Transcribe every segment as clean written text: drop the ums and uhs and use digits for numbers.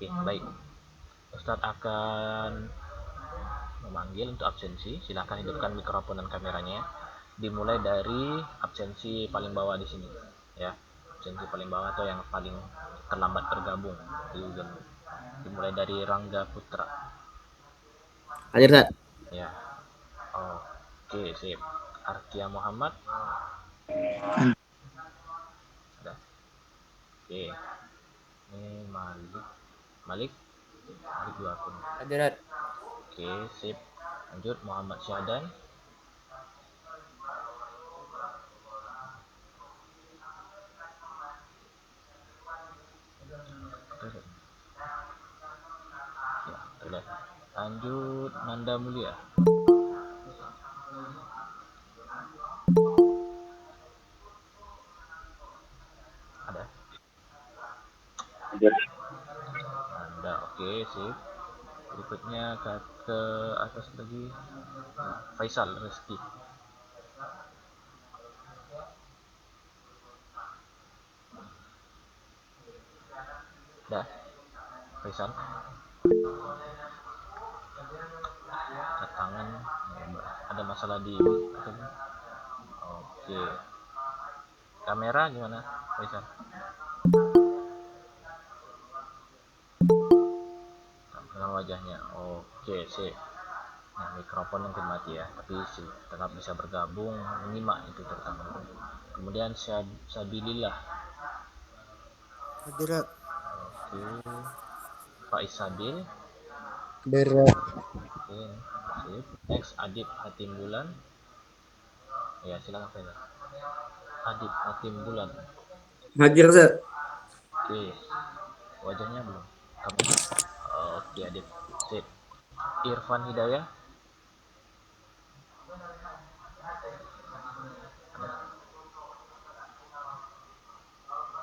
Oke, baik. Ustadz akan memanggil untuk absensi. Silahkan hidupkan mikrofon dan kameranya. Dimulai dari absensi paling bawah di sini, ya. Absensi paling bawah atau yang paling terlambat bergabung di Google. Dimulai dari Rangga Putra. Hadir, Ustaz. Ya. Oke, sip. Arkia Muhammad. Ada. Oke. Ini Malik. Malik. Malik dua akun. Hadir, Ustaz. Oke, sip. Lanjut Muhammad Syahdan. Ya, terlihat. Lanjut Nanda Mulia. Ada. Nanda, oke, sip. Berikutnya ke atas lagi Faisal Reski. Dah, Faisal. Cat tangan. Ada masalah di. Oke. Kamera gimana, Faisal? Dengan wajahnya. Oke, sip. Nah, mikrofon mungkin mati ya, tapi tetap bisa bergabung, menyimak itu terutama. Kemudian Sabilillah. Hadir, Ustaz. Oke. Faiz Sabil. Berat. Oke, sip. Next Adib Hatim Bulan. Ya, silakan Faisal. Adib Hatim Bulan. Hadir, Ustaz. Oke, wajahnya belum. Kamera. Oke, Adib. Sip. Irfan Hidayah.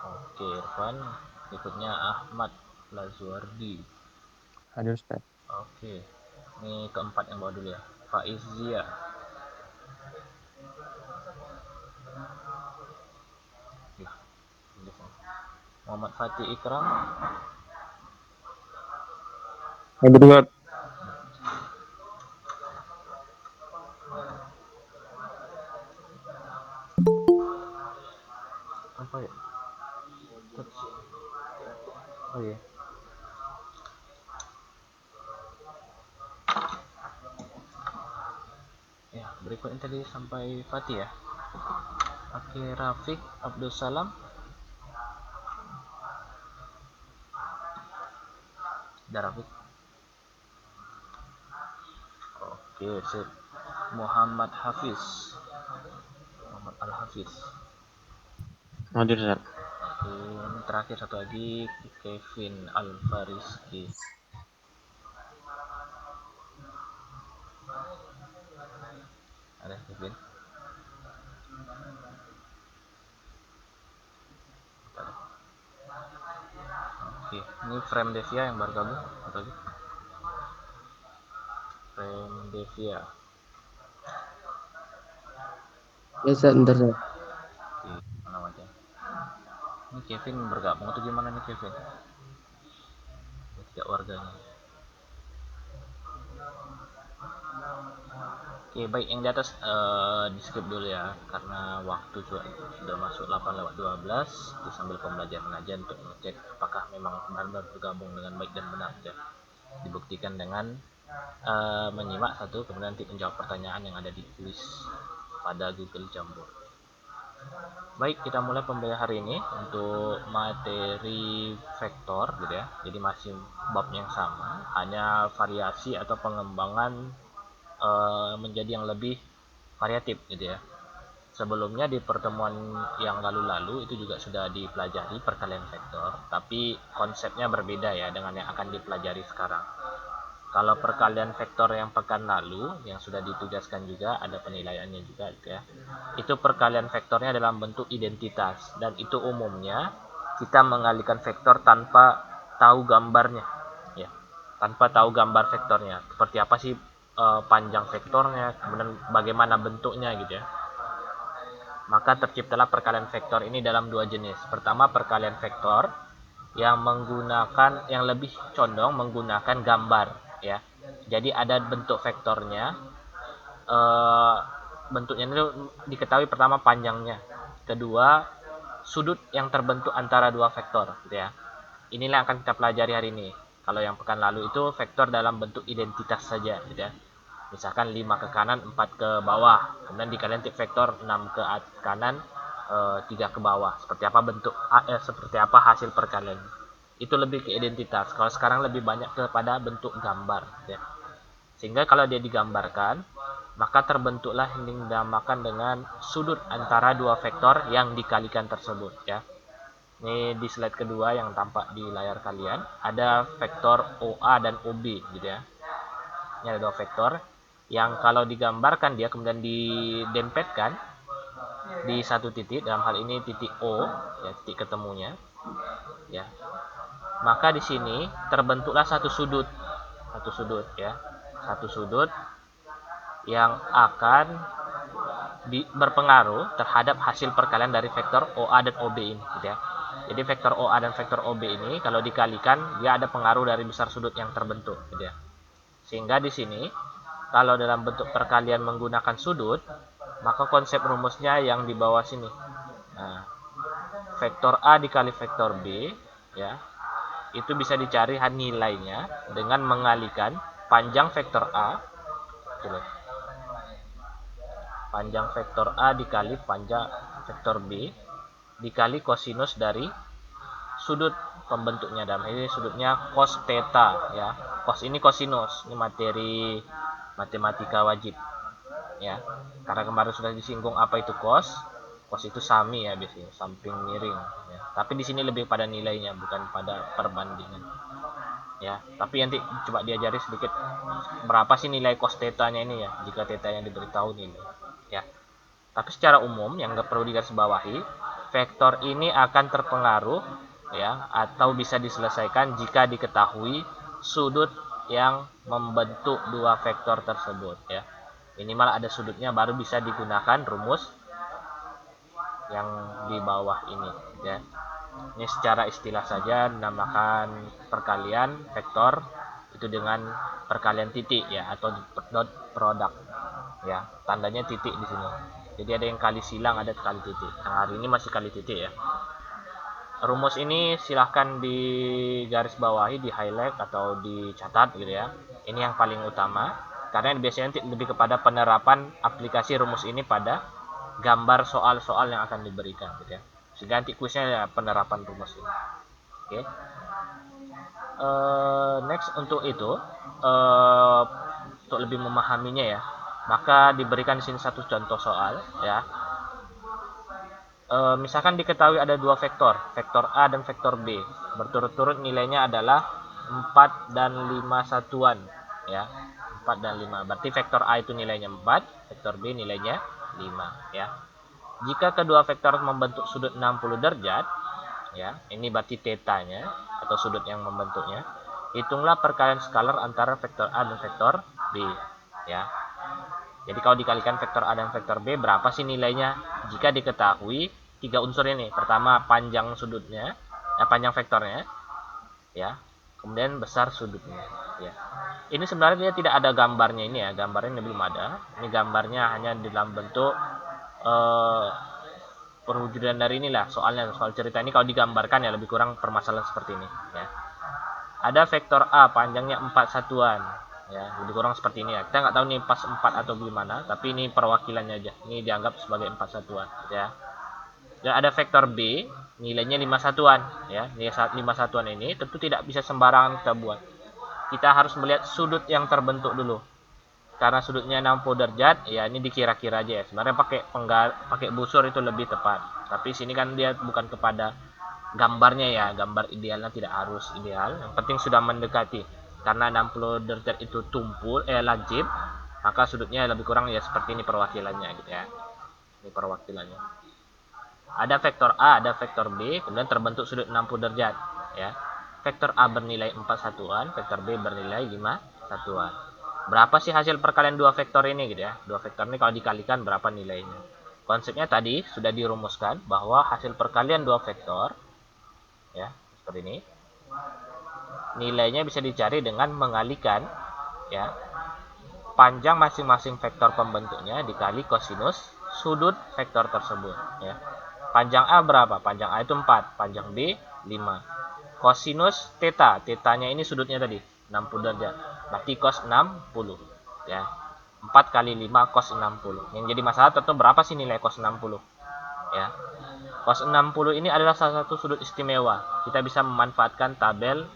Oke, Irfan. Berikutnya Ahmad Lazuardi. Hadir, Ustaz. Oke, ini keempat yang bawa dulu ya. Faiz Zia. Ya, Muhammad Fatih Ikram. Hadir, Ustaz. Apa ya? Oh iya. Ya, berikutnya tadi sampai Fatih ya. Oke, Rafiq Abdul Salam. Ada Rafiq. Oke, sip. Muhammad Hafiz. Muhammad Al Hafiz. Hadir, Ustaz. Oke, ini terakhir satu lagi Kevin Al Fariski. Ada Kevin. Oke, ini Frame Devia yang baru gabung atau lagi? Frame Devia. Ya, Ustaz, bentar, Ustaz. Oke, mana wajah? Ini Kevin bergabung atau gimana nih Kevin? Tidak warganya. Oke, baik, yang di atas di skip dulu ya karena waktu sudah masuk 8:12 sambil pembelajaran aja untuk ngecek apakah memang benar-benar bergabung dengan baik dan benar ya. Dibuktikan dengan menyimak satu kemudian nanti menjawab pertanyaan yang ada di kuis pada Google Jamboard. Baik, kita mulai pembelajaran hari ini untuk materi vektor gitu ya. Jadi masih bab yang sama, hanya variasi atau pengembangan menjadi yang lebih variatif gitu ya. Sebelumnya di pertemuan yang lalu-lalu itu juga sudah dipelajari perkalian vektor, tapi konsepnya berbeda ya dengan yang akan dipelajari sekarang. Kalau perkalian vektor yang pekan lalu yang sudah ditugaskan juga ada penilaiannya juga gitu ya. Itu perkalian vektornya dalam bentuk identitas dan itu umumnya kita mengalihkan vektor tanpa tahu gambarnya ya. Tanpa tahu gambar vektornya. Seperti apa sih panjang vektornya, kemudian bagaimana bentuknya gitu ya. Maka terciptalah perkalian vektor ini dalam dua jenis. Pertama perkalian vektor yang lebih condong menggunakan gambar ya. Jadi ada bentuk vektornya, bentuknya itu diketahui pertama panjangnya, kedua sudut yang terbentuk antara dua vektor gitu ya. Inilah yang akan kita pelajari hari ini. Kalau yang pekan lalu itu vektor dalam bentuk identitas saja gitu ya. Misalkan 5 ke kanan, 4 ke bawah, kemudian dikalikan titik vektor 6 ke kanan, 3 ke bawah. Seperti apa hasil perkalian. Itu lebih ke identitas. Kalau sekarang lebih banyak kepada bentuk gambar ya. Sehingga kalau dia digambarkan, maka terbentuklah yang dinamakan dengan sudut antara dua vektor yang dikalikan tersebut ya. Ini di slide kedua yang tampak di layar kalian, ada vektor OA dan OB gitu ya. Ini ada dua vektor yang kalau digambarkan dia kemudian didempetkan di satu titik, dalam hal ini titik O ya, titik ketemunya ya. Maka di sini terbentuklah satu sudut ya. Satu sudut yang akan berpengaruh terhadap hasil perkalian dari vektor OA dan OB ini gitu ya. Jadi vektor OA dan vektor OB ini kalau dikalikan dia ada pengaruh dari besar sudut yang terbentuk gitu ya. Sehingga di sini kalau dalam bentuk perkalian menggunakan sudut, maka konsep rumusnya yang di bawah sini. Nah, vektor A dikali vektor B ya, itu bisa dicari nilainya dengan mengalikan panjang vektor A gitu. Panjang vektor A dikali panjang vektor B dikali kosinus dari sudut pembentuknya, dalam ini sudutnya cos theta ya. Cos ini kosinus, ini materi matematika wajib ya. Karena kemarin sudah disinggung apa itu cos. Cos itu sami ya biasanya, samping miring ya. Tapi di sini lebih pada nilainya bukan pada perbandingan. Ya, tapi nanti coba diajari sedikit berapa sih nilai cos theta-nya ini ya, jika theta yang diberitahu nilai ya. Tapi secara umum yang nggak perlu digarisbawahi, vektor ini akan terpengaruh ya atau bisa diselesaikan jika diketahui sudut yang membentuk dua vektor tersebut ya. Minimal ada sudutnya baru bisa digunakan rumus yang di bawah ini ya. Ini secara istilah saja dinamakan perkalian vektor itu dengan perkalian titik ya, atau dot product ya. Tandanya titik di sini. Jadi ada yang kali silang, ada kali titik. Nah, hari ini masih kali titik ya. Rumus ini silahkan digarisbawahi, di highlight atau dicatat gitu ya. Ini yang paling utama karena biasanya nanti lebih kepada penerapan aplikasi rumus ini pada gambar soal-soal yang akan diberikan gitu ya. Sehingga nanti kuisnya ya penerapan rumus ini. Oke. Next untuk itu untuk lebih memahaminya ya, maka diberikan di sini satu contoh soal ya. Misalkan diketahui ada dua vektor, vektor A dan vektor B, berturut-turut nilainya adalah 4 dan 5 satuan ya. 4 dan 5. Berarti vektor A itu nilainya 4, vektor B nilainya 5 ya. Jika kedua vektor membentuk sudut 60 derajat ya, ini berarti tetanya atau sudut yang membentuknya. Hitunglah perkalian skalar antara vektor A dan vektor B ya. Jadi kalau dikalikan vektor A dan vektor B, berapa sih nilainya? Jika diketahui tiga unsur ini. Pertama panjang sudutnya, panjang vektornya ya. Kemudian besar sudutnya ya. Ini sebenarnya dia tidak ada gambarnya ini ya, gambarnya ini belum ada. Ini gambarnya hanya dalam bentuk perwujudan dari inilah soalnya, soal cerita ini kalau digambarkan ya lebih kurang permasalahan seperti ini ya. Ada vektor A panjangnya 4 satuan ya, lebih kurang seperti ini ya. Kita nggak tahu nih pas 4 atau gimana, tapi ini perwakilannya aja, ini dianggap sebagai 4 satuan ya. Dan ada vektor B nilainya 5 satuan ya. Nilai 5 satuan ini tentu tidak bisa sembarangan kita buat, kita harus melihat sudut yang terbentuk dulu. Karena sudutnya 60 derajat ya, ini dikira-kira aja ya. Sebenarnya pakai busur itu lebih tepat. Tapi sini kan dia bukan kepada gambarnya ya, gambar idealnya tidak harus ideal. Yang penting sudah mendekati. Karena 60 derajat itu tumpul lancip, maka sudutnya lebih kurang ya seperti ini perwakilannya gitu ya. Ini perwakilannya. Ada vektor A, ada vektor B, kemudian terbentuk sudut 60 derajat ya. Vektor A bernilai 4 satuan, vektor B bernilai 5 satuan. Berapa sih hasil perkalian dua vektor ini gitu ya? Dua vektor ini kalau dikalikan berapa nilainya? Konsepnya tadi sudah dirumuskan bahwa hasil perkalian dua vektor ya, seperti ini. Nilainya bisa dicari dengan mengalihkan ya panjang masing-masing vektor pembentuknya dikali kosinus sudut vektor tersebut ya. Panjang A berapa? Panjang A itu 4, panjang B 5. Kosinus theta, tetanya ini sudutnya tadi 60 derajat. Berarti cos 60 ya. 4 kali 5 cos 60. Yang jadi masalah tentu berapa sih nilai cos 60 ya. Cos 60 ini adalah salah satu sudut istimewa. Kita bisa memanfaatkan tabel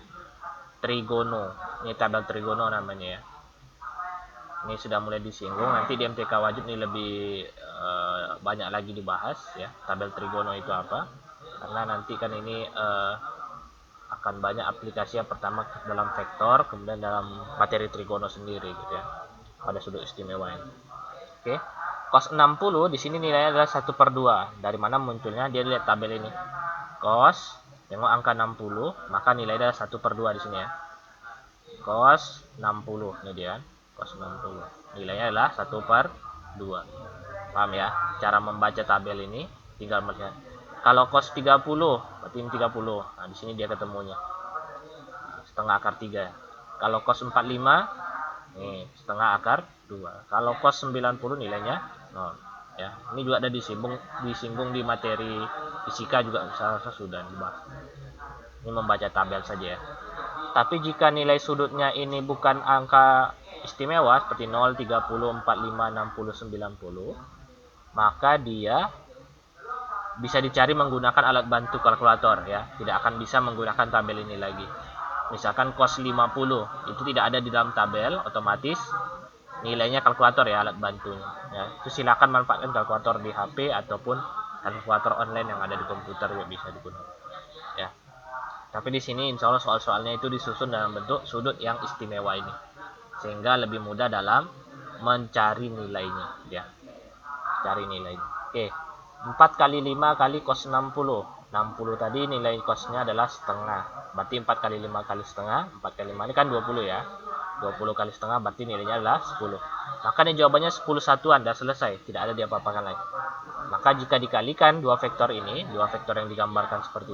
trigono. Ini tabel trigono namanya ya. Ini sudah mulai disinggung, nanti di MTK wajib ini lebih banyak lagi dibahas ya, tabel trigono itu apa, karena nanti kan ini akan banyak aplikasi yang pertama dalam vektor, kemudian dalam materi trigono sendiri gitu ya, pada sudut istimewa ini. Oke, cos 60 di sini nilainya adalah 1/2. Dari mana munculnya? Dia lihat tabel ini. Cos, tengok angka 60, maka nilainya adalah 1/2 di sini ya. Cos 60, ini dia. Cos 60. Nilainya adalah 1/2. Paham ya? Cara membaca tabel ini tinggal melihat. Kalau cos 30, berarti ini 30. Nah, di sini dia ketemunya. Setengah akar 3. Kalau cos 45, nih, setengah akar 2. Kalau cos 90 nilainya 0. Ya, ini juga ada disinggung di materi fisika juga sudah dibahas. Ini membaca tabel saja ya. Tapi jika nilai sudutnya ini bukan angka istimewa seperti 0, 30, 45, 60, 90, maka dia bisa dicari menggunakan alat bantu kalkulator ya. Tidak akan bisa menggunakan tabel ini lagi. Misalkan cos 50 itu tidak ada di dalam tabel, otomatis nilainya kalkulator ya, alat bantunya ya. Itu silakan manfaatkan kalkulator di HP ataupun kalkulator online yang ada di komputer juga bisa digunakan ya. Tapi di sini insya Allah soal-soalnya itu disusun dalam bentuk sudut yang istimewa ini, sehingga lebih mudah dalam mencari nilainya ya. Cari nilainya. Oke. 4 kali 5 kali cos 60. 60 tadi nilai cosnya adalah setengah. Berarti 4 kali 5 kali setengah. 4 kali 5 ini kan 20 ya. 20 kali setengah berarti nilainya adalah 10. Maka ini jawabannya 10 satuan. Dan selesai. Tidak ada diapa-apakan lagi. Maka jika dikalikan dua vektor ini, dua vektor yang digambarkan seperti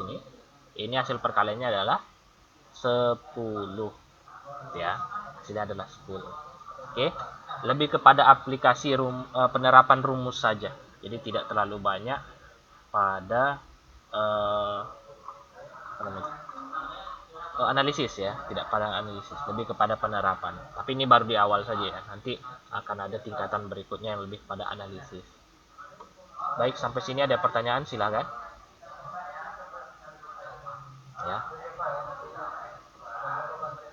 ini hasil perkaliannya adalah 10 ya. Hasilnya adalah 10. Oke. Lebih kepada aplikasi penerapan rumus saja. Jadi tidak terlalu banyak pada analisis ya, tidak pada analisis, lebih kepada penerapan. Tapi ini baru di awal saja ya. Nanti akan ada tingkatan berikutnya yang lebih pada analisis. Baik, sampai sini ada pertanyaan, silakan. Ya.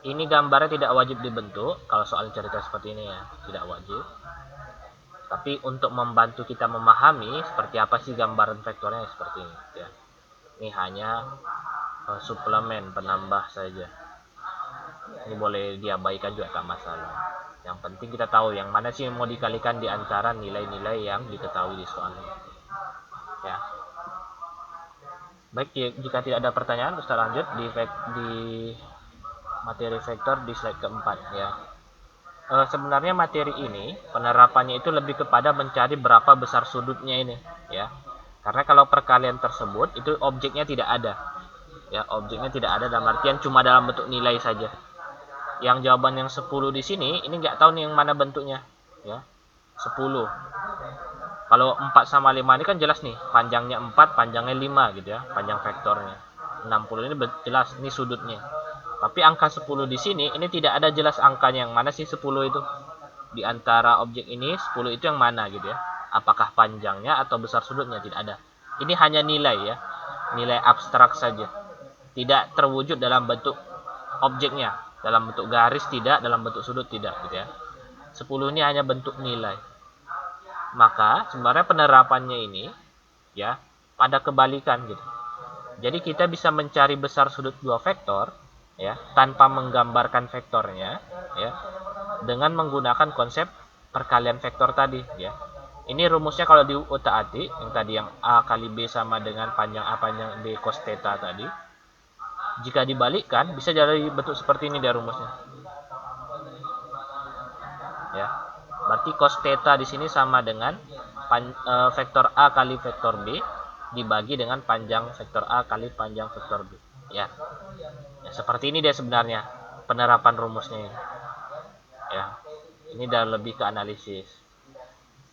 Ini gambarnya tidak wajib dibentuk kalau soal cerita seperti ini ya, tidak wajib. Tapi untuk membantu kita memahami seperti apa sih gambaran vektornya seperti ini ya. Ini hanya suplemen penambah saja. Ini boleh diabaikan juga tak masalah. Yang penting kita tahu yang mana sih yang mau dikalikan di antara nilai-nilai yang diketahui di soal ini. Ya. Baik, jika tidak ada pertanyaan, kita lanjut di materi vektor di slide keempat ya. Sebenarnya materi ini penerapannya itu lebih kepada mencari berapa besar sudutnya ini ya. Karena kalau perkalian tersebut itu objeknya tidak ada. Ya, objeknya tidak ada dalam artian cuma dalam bentuk nilai saja. Yang jawaban yang 10 di sini ini nggak tahu nih yang mana bentuknya ya. 10. Kalau 4 sama 5 ini kan jelas nih, panjangnya 4, panjangnya 5 gitu ya, panjang vektornya. 60 ini jelas ini sudutnya. Tapi angka 10 di sini ini tidak ada jelas angkanya yang mana sih 10 itu. Di antara objek ini 10 itu yang mana gitu ya. Apakah panjangnya atau besar sudutnya, tidak ada. Ini hanya nilai ya. Nilai abstrak saja. Tidak terwujud dalam bentuk objeknya, dalam bentuk garis tidak, dalam bentuk sudut tidak gitu ya. 10 ini hanya bentuk nilai. Maka sebenarnya penerapannya ini ya pada kebalikan gitu. Jadi kita bisa mencari besar sudut dua vektor ya tanpa menggambarkan vektornya ya dengan menggunakan konsep perkalian vektor tadi ya. Ini rumusnya kalau diutak-atik yang tadi yang A kali B sama dengan panjang A panjang B cos theta tadi. Jika dibalikkan bisa jadi bentuk seperti ini dia rumusnya. Ya. Berarti cos theta di sini sama dengan vektor A kali vektor B dibagi dengan panjang vektor A kali panjang vektor B. ya. Ya, seperti ini dia sebenarnya penerapan rumusnya ini. Ya, ini udah lebih ke analisis.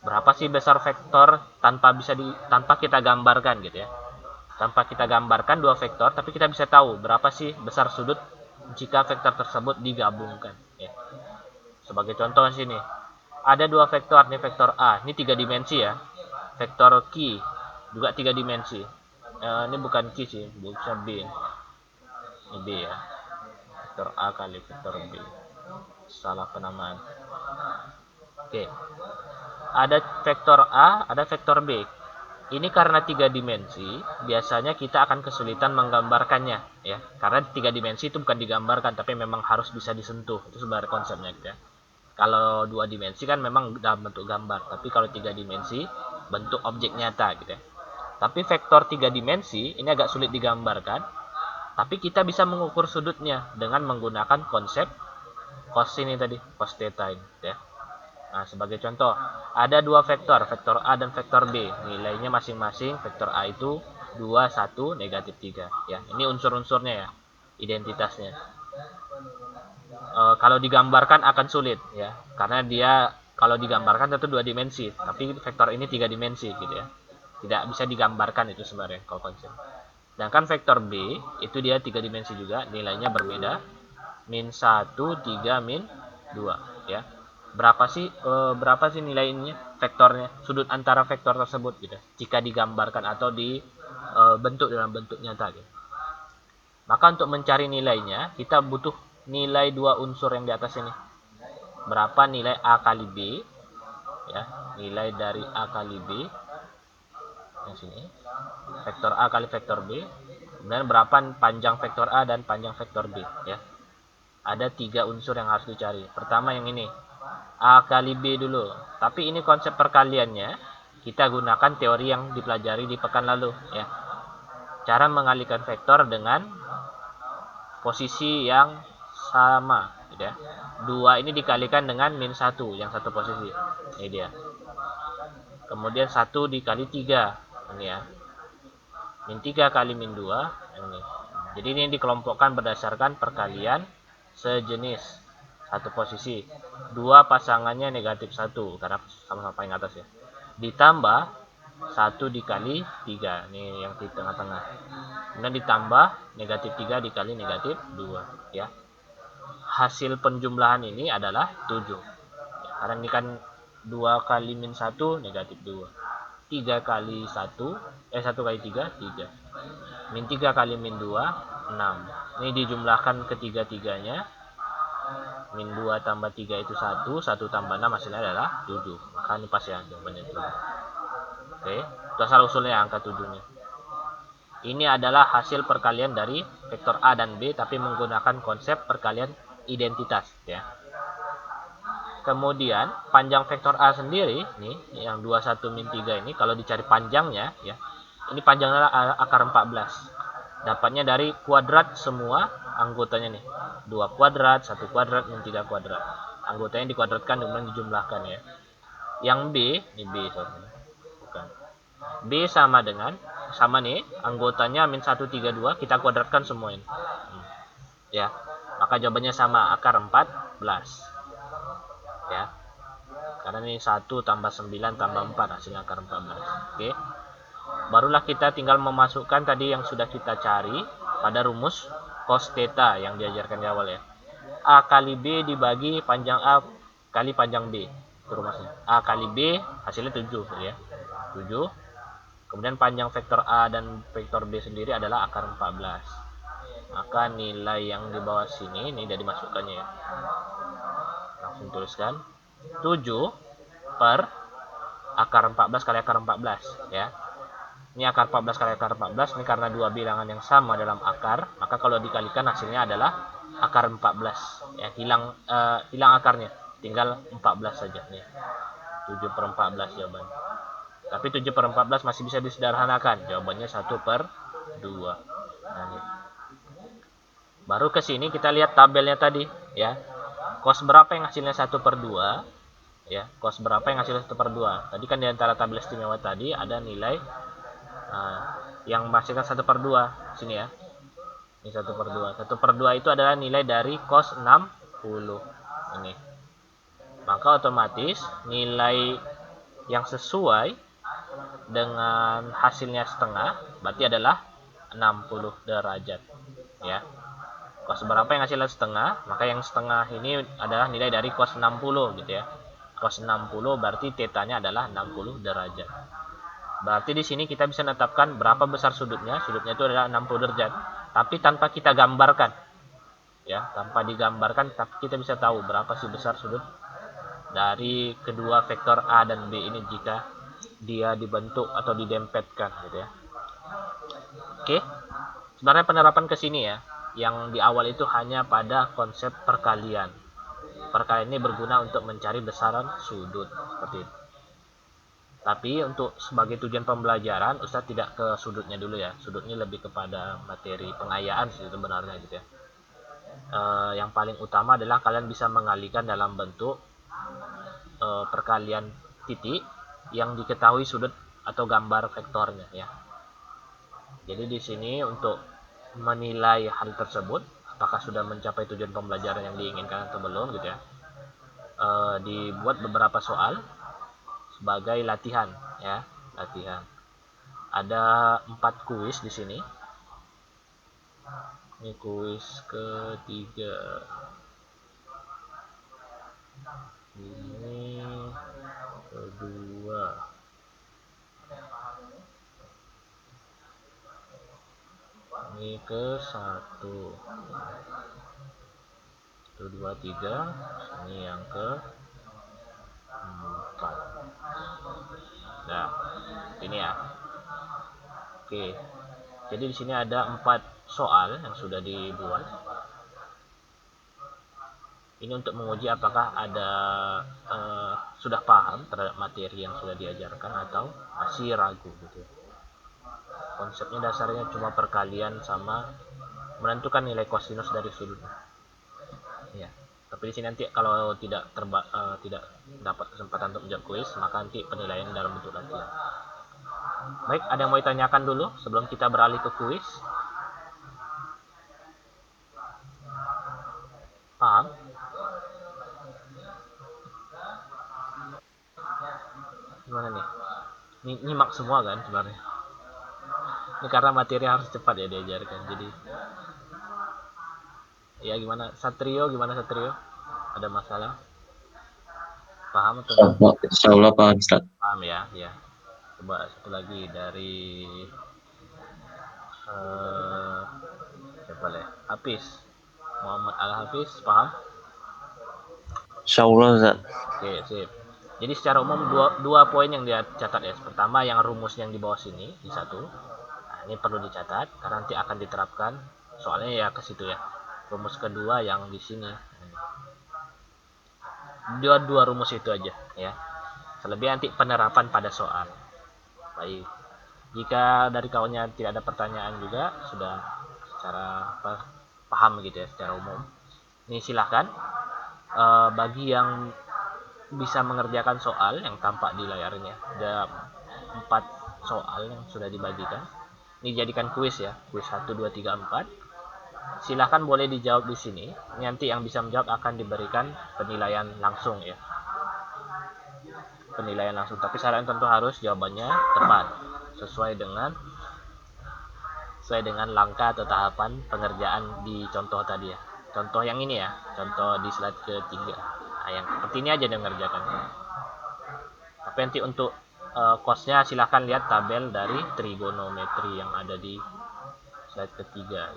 Berapa sih besar vektor tanpa kita gambarkan gitu ya. Tanpa kita gambarkan dua vektor, tapi kita bisa tahu berapa sih besar sudut jika vektor tersebut digabungkan. Ya. Sebagai contoh sini, ada dua vektor, ini vektor A, ini 3 dimensi ya. Vektor Q juga 3 dimensi. Ini bukan Q sih, bisa B. Ini B ya. Vektor A kali vektor B. Salah penamaan. Oke. Ada vektor A, ada vektor B. Ini karena 3 dimensi, biasanya kita akan kesulitan menggambarkannya ya. Karena 3 dimensi itu bukan digambarkan, tapi memang harus bisa disentuh. Itu sebenarnya konsepnya gitu ya. Kalau 2 dimensi kan memang dalam bentuk gambar, tapi kalau 3 dimensi bentuk objek nyata gitu ya. Tapi vektor 3 dimensi ini agak sulit digambarkan, tapi kita bisa mengukur sudutnya dengan menggunakan konsep cos ini tadi, cos theta ini ya. Nah, sebagai contoh, ada dua vektor, vektor A dan vektor B. Nilainya masing-masing, vektor A itu 2, 1, negatif 3. Ya, ini unsur-unsurnya ya, identitasnya. Kalau digambarkan akan sulit ya, karena dia kalau digambarkan tentu 2 dimensi, tapi vektor ini 3 dimensi gitu ya. Tidak bisa digambarkan itu sebenarnya kalau konsep. Sedangkan vektor B itu dia 3 dimensi juga, nilainya berbeda. Min 1, 3, min 2 ya. Berapa sih nilai ini vektornya, sudut antara vektor tersebut gitu jika digambarkan atau dibentuk dalam bentuk nyata gitu. Maka untuk mencari nilainya kita butuh nilai dua unsur yang di atas ini. Berapa nilai A kali B ya, nilai dari A kali B yang sini, vektor A kali vektor B, kemudian berapa panjang vektor A dan panjang vektor B ya. Ada 3 unsur yang harus dicari. Pertama yang ini, A kali B dulu. Tapi ini konsep perkaliannya kita gunakan teori yang dipelajari di pekan lalu ya. Cara mengalihkan vektor dengan posisi yang sama gitu ya. 2 ini dikalikan dengan min 1 yang satu posisi. Ini dia. Kemudian 1 dikali 3 ini ya. Min 3 kali min 2 ini. Jadi ini dikelompokkan berdasarkan perkalian sejenis satu posisi. 2 pasangannya negatif 1 karena sama-sama paling atas ya. Ditambah 1 dikali 3. Ini yang di tengah-tengah. Kemudian ditambah negatif 3 dikali negatif 2 ya. Hasil penjumlahan ini adalah 7. Ya, karena ini kan 2 kali min 1 negatif 2. 3 kali 1 1 kali 3 3. Min 3 kali min 2 6. Ini dijumlahkan ketiga-tiganya. Min 2 tambah 3 itu 1. 1 tambah 6 hasilnya adalah 7. Maka ini pas ya jawabannya 7. Oke, itu asal usulnya angka 7-nya. Ini adalah hasil perkalian dari vektor A dan B tapi menggunakan konsep perkalian identitas ya. Kemudian panjang vektor A sendiri nih yang 21 min 3 ini kalau dicari panjangnya ya. Ini panjangnya akar 14. Dapatnya dari kuadrat semua anggotanya nih. 2 kuadrat, 1 kuadrat, min 3 kuadrat. Anggotanya dikuadratkan kemudian dijumlahkan ya. Yang B, ini B sorry. Bukan. B sama nih anggotanya min 132 kita kuadratkan semua ini. Ya. Maka jawabannya sama akar 14. Ya. Karena ini 1 tambah 9 tambah 4 hasilnya akar 14. Oke. Barulah kita tinggal memasukkan tadi yang sudah kita cari pada rumus cos theta yang diajarkan di awal ya. A kali B dibagi panjang A kali panjang B. Itu rumusnya. A kali B hasilnya 7 ya. 7. Kemudian panjang vektor A dan vektor B sendiri adalah akar 14. Maka nilai yang di bawah sini ini sudah dimasukkannya ya. Langsung tuliskan 7 per akar 14 kali akar 14 ya. Ini akar 14 kali akar 14, ini karena dua bilangan yang sama dalam akar, maka kalau dikalikan hasilnya adalah akar 14 ya. Hilang akarnya, tinggal 14 saja nih. 7 per 14 jawabannya. Tapi 7 per 14 masih bisa disederhanakan, jawabannya 1 per 2. Nah, ini. Baru ke sini kita lihat tabelnya tadi ya. Cos berapa yang hasilnya 1 per 2 ya. Cos berapa yang hasilnya 1 per 2. Tadi kan di antara tabel istimewa tadi ada nilai yang menghasilkan 1 per 2 sini ya. Ini 1/2. 1/2 itu adalah nilai dari cos 60 ini. Maka otomatis nilai yang sesuai dengan hasilnya setengah berarti adalah 60 derajat ya. Cos berapa yang hasilnya setengah, maka yang setengah ini adalah nilai dari cos 60 gitu ya. Cos 60 berarti tetanya adalah 60 derajat. Berarti di sini kita bisa menetapkan berapa besar sudutnya. Sudutnya itu adalah 60 derajat. Tapi tanpa kita gambarkan. Ya, tanpa digambarkan tapi kita bisa tahu berapa sih besar sudut dari kedua vektor A dan B ini jika dia dibentuk atau didempetkan gitu ya. Oke. Sebenarnya penerapan ke sini ya. Yang di awal itu hanya pada konsep perkalian. Perkalian ini berguna untuk mencari besaran sudut seperti itu. Tapi untuk sebagai tujuan pembelajaran, Ustadz tidak ke sudutnya dulu ya. Sudutnya lebih kepada materi pengayaan sih sebenarnya gitu ya. Yang paling utama adalah kalian bisa mengalihkan dalam bentuk perkalian titik yang diketahui sudut atau gambar vektornya ya. Jadi di sini untuk menilai hal tersebut, apakah sudah mencapai tujuan pembelajaran yang diinginkan atau belum gitu ya. Dibuat beberapa soal sebagai latihan ya, latihan. Ada 4 kuis di sini. Ini kuis ketiga. Ini kedua. Ini ke 1. 1, 2, 3. Ini yang ke 4. Nah, ini ya. Oke. Jadi di sini ada 4 soal yang sudah dibuat. Ini untuk menguji apakah ada sudah paham terhadap materi yang sudah diajarkan atau masih ragu gitu. Konsepnya dasarnya cuma perkalian sama menentukan nilai kosinus dari sudutnya. Ya. Tapi di sini nanti kalau tidak dapat kesempatan untuk menjawab kuis, maka nanti penilaian dalam bentuk latihan. Baik, ada yang mau ditanyakan dulu sebelum kita beralih ke kuis? Paham? Gimana nih? Nyimak semua kan sebenarnya. Ini karena materi harus cepat ya diajarkan. Jadi ya gimana? Satrio gimana Satrio? Ada masalah? Paham atau enggak? Insyaallah paham Ustaz. Paham ya, ya. Coba satu lagi dari siapa ya? Hafiz. Muhammad Al-Hafiz, paham? Insyaallah Ustaz. Oke, sip. Jadi secara umum dua poin yang dia catat ya. Pertama yang rumus yang di bawah sini di 1. Nah, ini perlu dicatat karena nanti akan diterapkan. Soalnya ya ke situ ya. Rumus kedua yang di sini. Dua rumus itu aja ya. Selebih nanti penerapan pada soal. Baik. Jika dari kawannya tidak ada pertanyaan juga sudah secara paham gitu ya secara umum. Ini silahkan bagi yang bisa mengerjakan soal yang tampak di layarnya. Ada 4 soal yang sudah dibagikan. Ini jadikan kuis ya. Kuis 1, 2, 3, 4. Silahkan boleh dijawab di sini. Nanti yang bisa menjawab akan diberikan penilaian langsung ya. Penilaian langsung. Tapi syaratnya tentu harus jawabannya tepat. Sesuai dengan langkah atau tahapan pengerjaan di contoh tadi ya. Contoh yang ini ya. Contoh di slide ketiga. Nah, yang seperti ini aja yang mengerjakan. Tapi nanti untuk cosnya silahkan lihat tabel dari trigonometri yang ada di slide ketiga.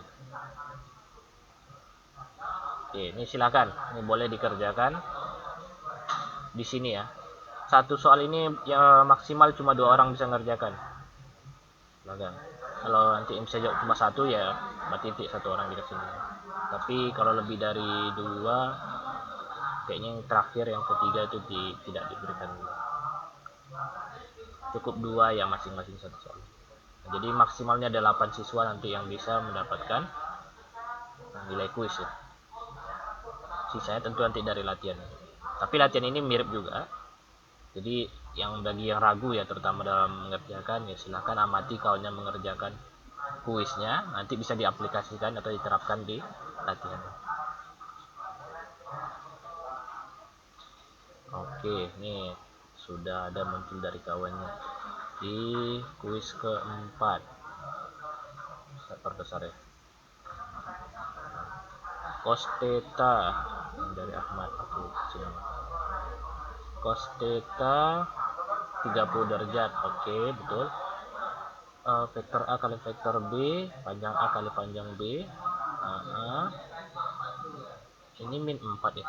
Oke, ini silahkan. Ini boleh dikerjakan di sini ya. Satu soal ini ya maksimal cuma 2 orang bisa mengerjakan. Silahkan. Kalau nanti bisa jawab cuma 1 ya berarti 1 orang di sini. Tapi kalau lebih dari 2 kayaknya yang terakhir yang ketiga itu tidak diberikan. Cukup 2 ya masing-masing 1 soal. Nah, jadi maksimalnya ada 8 siswa nanti yang bisa mendapatkan nilai kuis ya. Sisanya tentu nanti dari latihan. Tapi latihan ini mirip juga. Jadi yang bagi yang ragu ya terutama dalam mengerjakan ya silahkan amati kawannya mengerjakan kuisnya nanti bisa diaplikasikan atau diterapkan di latihan. Oke, nih sudah ada muncul dari kawannya di kuis keempat. Saya perbesar ya. Cos theta dari Ahmad. Oke, sini. Cos theta 30 derajat. Oke, betul. Vektor A kali vektor B, panjang A kali panjang B. Ini min 4 ya.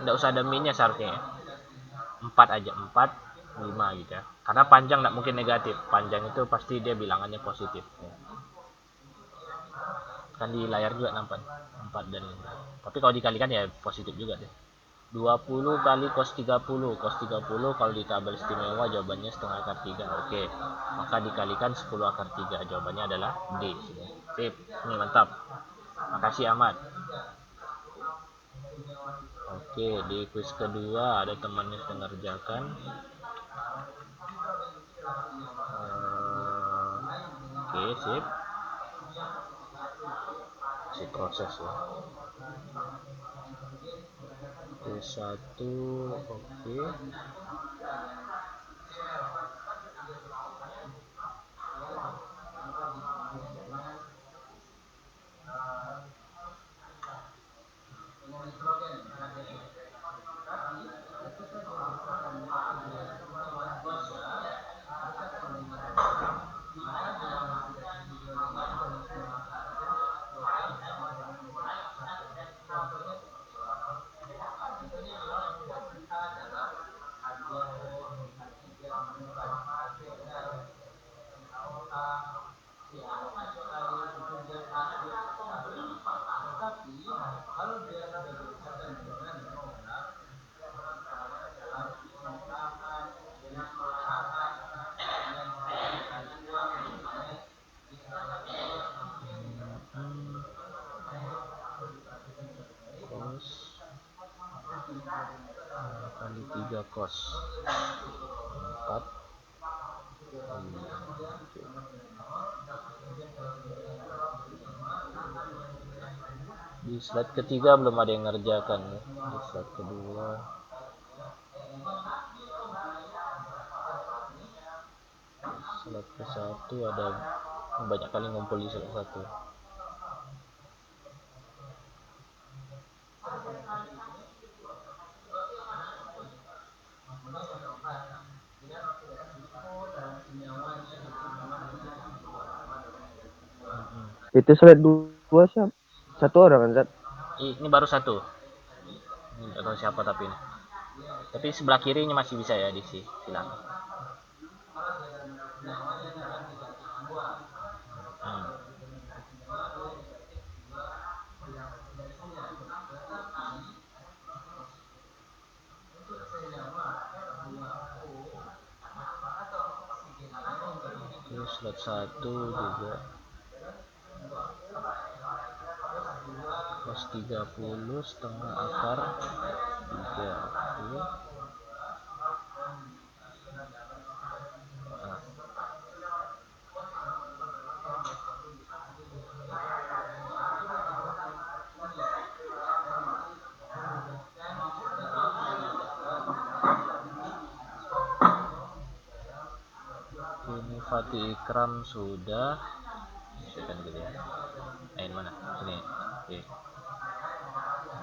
Nggak usah ada minnya seharusnya ya. 4 aja, 4 5 gitu ya. Karena panjang nggak mungkin negatif. Panjang itu pasti dia bilangannya positif ya. Kan di layar juga nampak 4 dan 5. Tapi kalau dikalikan ya positif juga deh. 20 kali cos 30. Cos 30 kalau di tabel istimewa jawabannya setengah akar 3. Oke. Maka dikalikan 10 akar 3. Jawabannya adalah D. Sip. Ini mantap. Makasih Ahmad. Oke, di kuis kedua ada temannya sedang ngerjakan. Oke, sip. Masih proses ya. Kuis 1, oke. Cos kali 3 cos 4. Di slide ketiga belum ada yang ngerjakan ya. Di slide kedua slide ke satu ada banyak kali ngumpul di slide satu. Itu slide 2 siapa? Satu orang kan, Zat? Ini baru satu. Ini nggak tahu siapa tapi ini. Tapi sebelah kirinya masih bisa ya diisi. Silakan. Terus slide 1 juga cos 30 setengah akar 3. Oke. Ini Fatih Ikram sudah. Sekian gitu ya. Ini mana? Sini. Oke.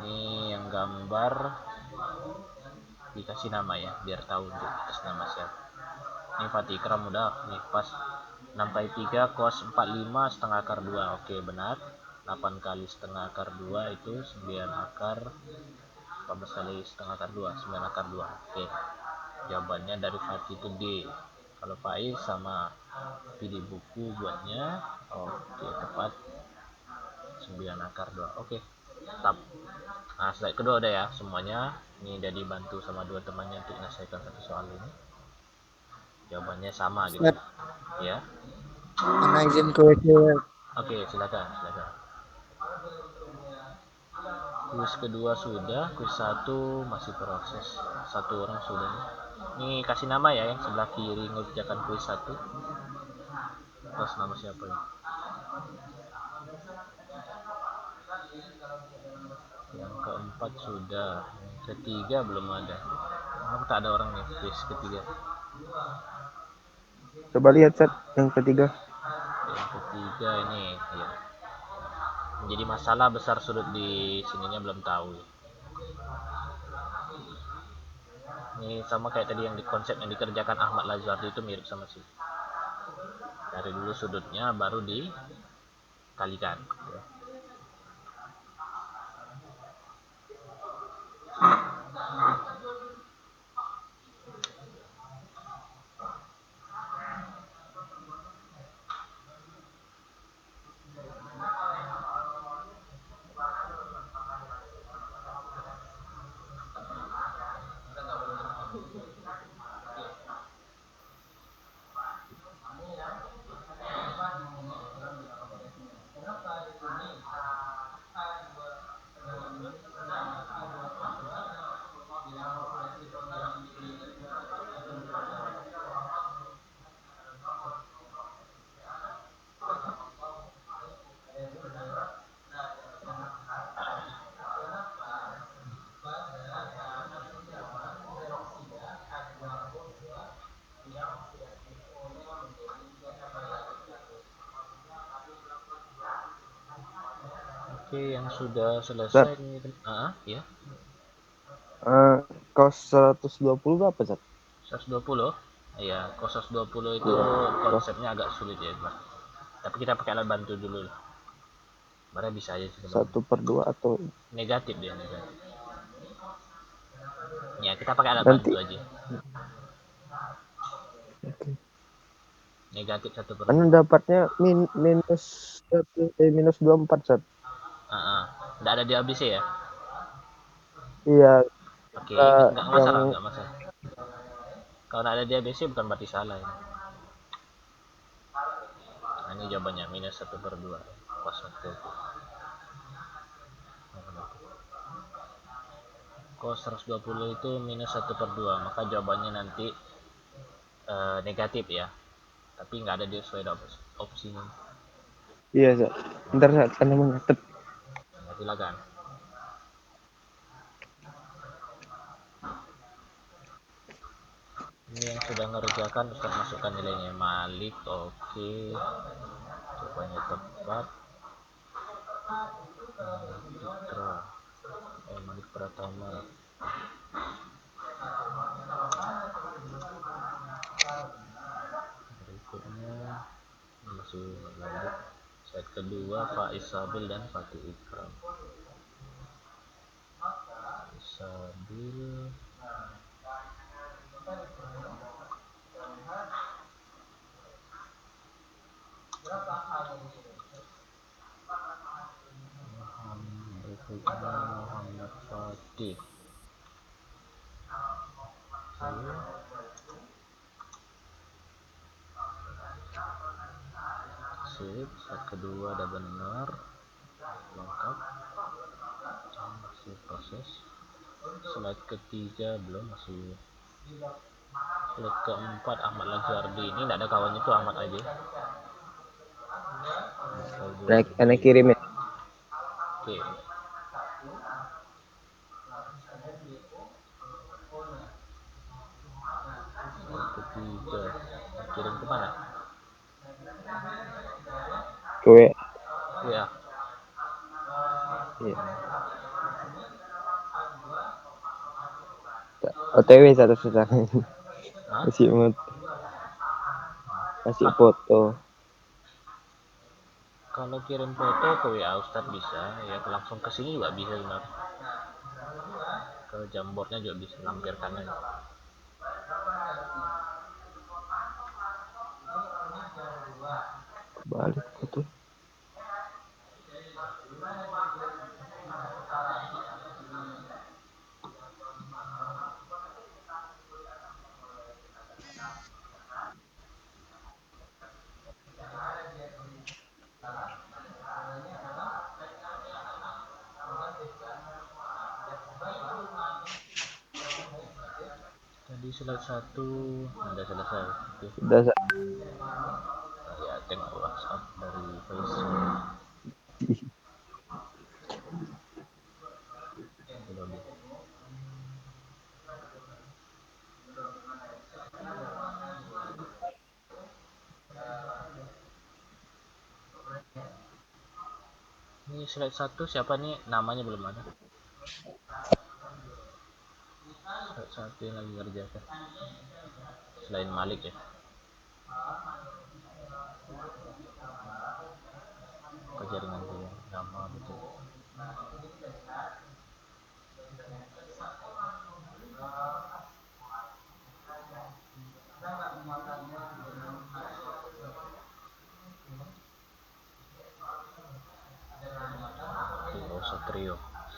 Ini yang gambar dikasih nama ya, biar tahu untuk atas nama siapa. Ini Fatih Ikram udah nih pas 6/3 cos 45 setengah akar 2. Oke, benar. 8 kali setengah akar 2 itu 9 akar 14 kali setengah akar 2, 9 akar 2. Oke. Jawabannya dari Fatih itu D. Kalau Faiz sama pilih buku buatnya. Oke, tepat 9 akar 2. Oke. Tetap. Nah, slide kedua udah ya semuanya. Ini udah dibantu sama dua temannya untuk menyelesaikan satu soal ini. Jawabannya sama gitu. Ya. Mana izin kuisnya? Oke, silakan. Kuis kedua sudah, kuis 1 masih proses. Satu orang sudah. Ini kasih nama ya yang sebelah kiri ngerjakan kuis 1. Terus nama siapa ya? Yang keempat sudah, yang ketiga belum ada. Memang tak ada orang nih quiz ketiga. Coba lihat Sat, yang ketiga. Yang ketiga ini ya. Jadi masalah besar sudut di sininya belum tahu. Ini sama kayak tadi yang di konsep yang dikerjakan Ahmad Lazardi itu mirip sama sih. Dari dulu sudutnya baru dikalikan. Oke, yang sudah selesai nih. Ya. Kos 120 berapa Sat? 120. Iya, kos 120 itu Iya, konsepnya agak sulit ya, Mas. Tapi kita pakai alat bantu dulu lah. Sebenarnya bisa aja sih sebenarnya. 1/2 atau Negatif dia, negatif. Ya, kita pakai alat nanti bantu aja. Negatif 1/2. kan dapatnya minus 24 Sat. Nggak ada di ABC ya? Iya, Oke, nggak yang masalah, nggak masalah. Kalau nggak ada di ABC bukan berarti salah ya. Nah, ini jawabannya minus 1/2. Kos 1. Kos 120 itu minus 1/2, maka jawabannya nanti negatif ya. Tapi nggak ada di sesuai opsinya. iya Sat. Ntar Sat, anda mengatet. Ya, silakan. Ini yang sudah ngerjakan Ustaz masukkan nilainya. Malik, oke. Jawabannya tepat. Putra. Malik Pratama. Berikutnya masih lanjut. Set kedua Faiz Sabil dan Fatih Ikram. Faiz Sabil, berikutnya Muhammad Fatih. Sip, set kedua ada benar, lengkap, masih proses. Slide ketiga belum, masih. Slide keempat Ahmad Lazardi, ini tidak ada kawannya tuh Ahmad aja. Anak kirim ya. Oke. Slide ketiga kirim ke mana? Kowe. Ya. Iya. OTW satu susah. Kasih foto. Kalau kirim foto ke WA Ustadz bisa, ya langsung ke sini juga bisa sebenarnya. Ke Jamboardnya juga bisa lampirkan aja. Balik foto. Tadi slide 1 udah selesai. Oke. Udah Sat. Ya, tengok WhatsApp dari Faisal. Ini slide 1 siapa nih, namanya belum ada. Slide 1 yang lagi ngerjakan selain Malik ya. Apa jaringan dulu nama betul.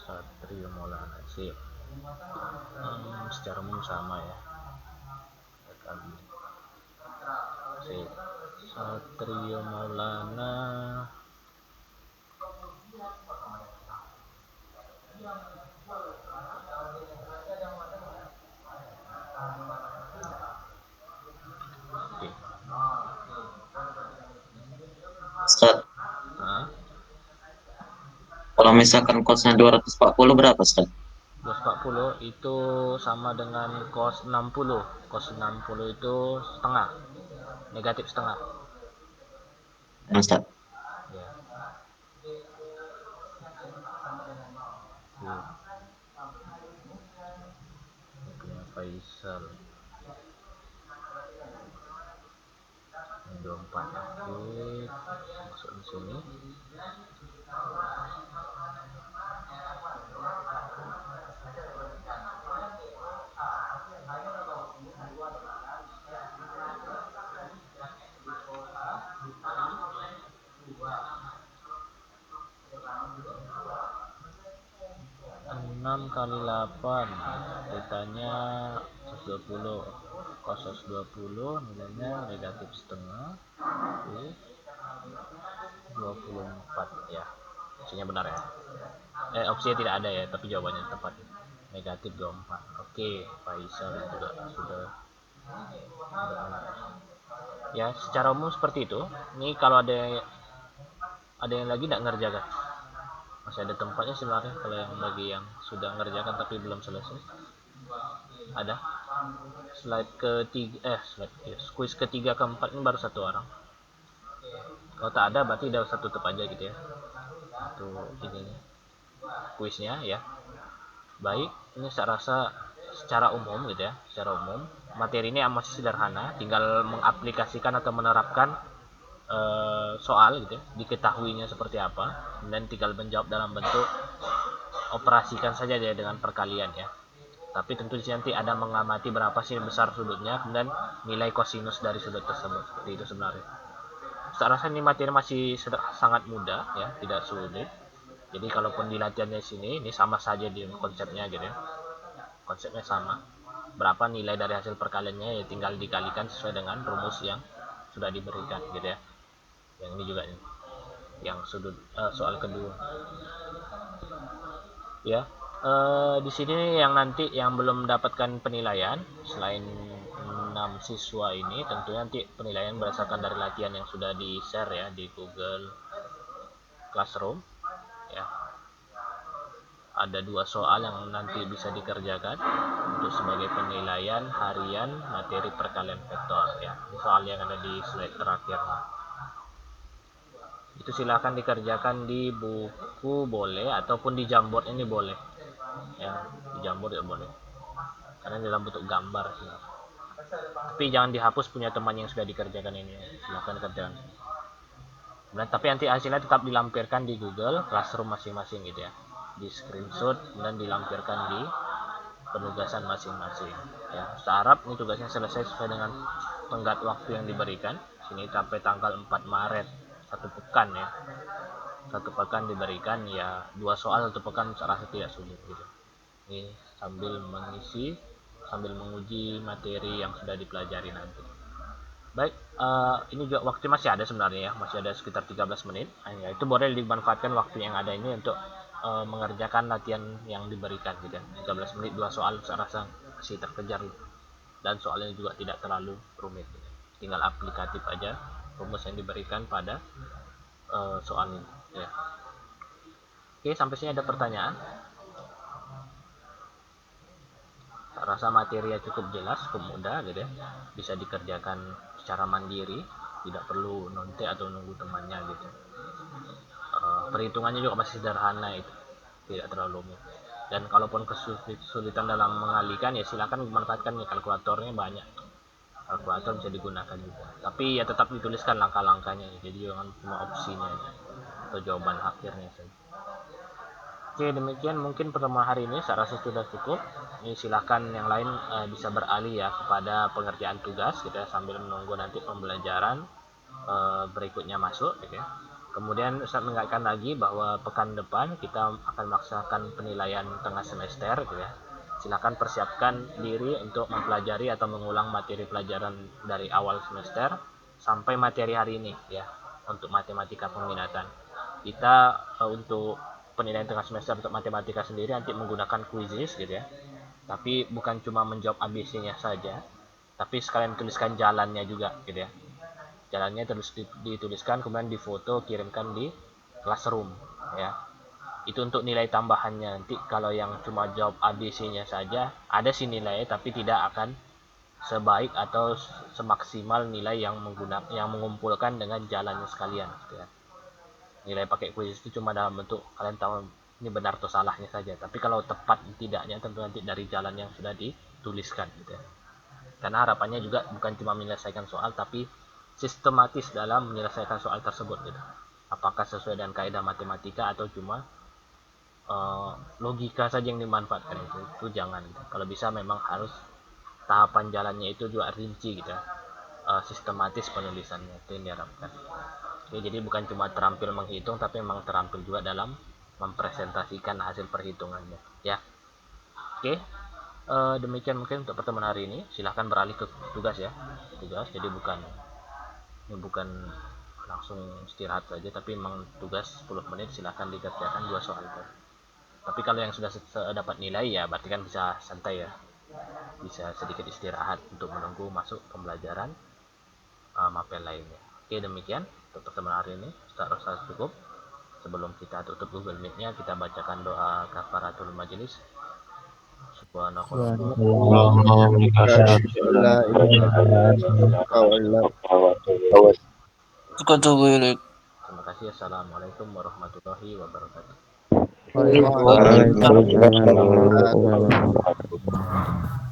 Satrio Maulana sih. Secara umum sama ya. Sih. Satrio Maulana Ustaz, Hah? kalau misalkan kosnya 240 berapa, Ustaz? 240 itu sama dengan cos 60. Cos 60 itu setengah. Negatif setengah. Ya, Ustaz. Ya. Punya Faisal. 24 aktif masuk di sini. Enam kali 8 ditanya 120 cos 120 nilainya negatif setengah 24 ya. Opsinya benar ya. Opsinya tidak ada ya, tapi jawabannya tepat. Negatif 24. Oke, Faisal juga sudah benar. Ya, secara umum seperti itu. Ini kalau ada yang lagi tidak ngerjakan. Masih ada tempatnya sebenarnya kalau yang bagi yang sudah ngerjakan tapi belum selesai. Ada. Slide ketiga quiz ketiga keempat ini baru satu orang. Kalau tak ada berarti udah satu tutup aja gitu ya. Itu ini kuisnya ya. Baik, ini saya rasa secara umum gitu ya, secara umum materi ini masih sederhana, tinggal mengaplikasikan atau menerapkan soal gitu ya, diketahuinya seperti apa, dan tinggal menjawab dalam bentuk operasikan saja dia dengan perkalian ya. Tapi tentu nanti ada mengamati berapa sih besar sudutnya, kemudian nilai kosinus dari sudut tersebut. Seperti itu sebenarnya. Saya rasa ini materi masih sangat mudah ya, tidak sulit. Jadi kalaupun di latihannya sini, ini sama saja di konsepnya gitu ya. Konsepnya sama. Berapa nilai dari hasil perkaliannya ya tinggal dikalikan sesuai dengan rumus yang sudah diberikan gitu ya. Yang ini juga nih. Yang sudut soal kedua. Ya. Di sini yang nanti yang belum mendapatkan penilaian selain 6 siswa ini tentunya nanti penilaian berdasarkan dari latihan yang sudah di-share ya di Google Classroom ya. Ada 2 soal yang nanti bisa dikerjakan untuk sebagai penilaian harian materi perkalian vektor ya. Ini soal yang ada di slide terakhir. Itu silakan dikerjakan di buku boleh ataupun di Jamboard ini boleh. Ya, di Jamboard ya boleh. Karena dalam bentuk gambar sih. Tapi jangan dihapus punya teman yang sudah dikerjakan ini. Silakan kerjakan. Nah, tapi nanti hasilnya tetap dilampirkan di Google Classroom masing-masing gitu ya. Di screenshot dan dilampirkan di penugasan masing-masing. Ya, saya harap ini tugasnya selesai sesuai dengan tenggat waktu yang diberikan. Sini sampai tanggal 4 Maret, 1 pekan ya. 1 pekan diberikan ya, 2 soal 1 pekan saya rasa tidak sulit gitu. Ini sambil mengisi, sambil menguji materi yang sudah dipelajari nanti. Baik, ini juga waktu masih ada sebenarnya ya, masih ada sekitar 13 menit. Ya, itu boleh dimanfaatkan waktu yang ada ini untuk mengerjakan latihan yang diberikan gitu ya. 13 menit 2 soal saya rasa masih terkejar dan soalnya juga tidak terlalu rumit gitu. Tinggal aplikatif aja rumus yang diberikan pada soal ini ya. Oke, sampai sini ada pertanyaan? Tak rasa materinya cukup jelas, cukup mudah gitu ya, bisa dikerjakan secara mandiri, tidak perlu nonte atau nunggu temannya gitu. Perhitungannya juga masih sederhana, itu tidak terlalu rumit. Dan kalaupun kesulitan dalam mengalihkan ya silakan memanfaatkan nih kalkulatornya, banyak kalkulator bisa digunakan juga, tapi ya tetap dituliskan langkah-langkahnya, jadi jangan cuma opsinya atau jawaban akhirnya saja. Oke, demikian mungkin pertemuan hari ini saya rasa sudah cukup. Ini silakan yang lain bisa beralih ya kepada pengerjaan tugas gitu ya, sambil menunggu nanti pembelajaran berikutnya masuk gitu ya. Kemudian saya mengingatkan lagi bahwa pekan depan kita akan melaksanakan penilaian tengah semester gitu ya. Silakan persiapkan diri untuk mempelajari atau mengulang materi pelajaran dari awal semester sampai materi hari ini ya, untuk matematika peminatan. Kita untuk penilaian tengah semester untuk matematika sendiri nanti menggunakan quizzes gitu ya, tapi bukan cuma menjawab ABC-nya saja, tapi sekalian tuliskan jalannya juga gitu ya. Jalannya terus dituliskan, kemudian difoto, kirimkan di classroom ya. Itu untuk nilai tambahannya. Nanti kalau yang cuma jawab ABC-nya saja, ada sih nilai tapi tidak akan sebaik atau semaksimal nilai yang mengumpulkan dengan jalannya sekalian gitu ya. Nilai pakai quiz itu cuma dalam bentuk kalian tahu ini benar atau salahnya saja, tapi kalau tepat tidaknya tentu nanti dari jalan yang sudah dituliskan gitu ya. Karena harapannya juga bukan cuma menyelesaikan soal, tapi sistematis dalam menyelesaikan soal tersebut gitu. Apakah sesuai dengan kaidah matematika atau cuma logika saja yang dimanfaatkan, itu jangan gitu. Kalau bisa memang harus tahapan jalannya itu juga rinci gitu ya. Sistematis penulisannya, itu yang diharapkan. Oke, jadi bukan cuma terampil menghitung, tapi memang terampil juga dalam mempresentasikan hasil perhitungannya ya. Oke, demikian mungkin untuk pertemuan hari ini. Silahkan beralih ke tugas ya, tugas. Jadi ini bukan langsung istirahat saja, tapi memang tugas 10 menit, silahkan dikerjakan 2 soal. Tapi kalau yang sudah dapat nilai ya berarti kan bisa santai ya, bisa sedikit istirahat untuk menunggu masuk pembelajaran mapel lainnya. Oke, demikian untuk pertemuan hari ini. Ustaz rasa cukup. Sebelum kita tutup Google Meet-nya, kita bacakan doa kafaratul majelis. Subhanallah. Terima kasih. Assalamualaikum warahmatullahi wabarakatuh. Waalaikumsalam. Waalaikumsalam warahmatullahi wabarakatuh.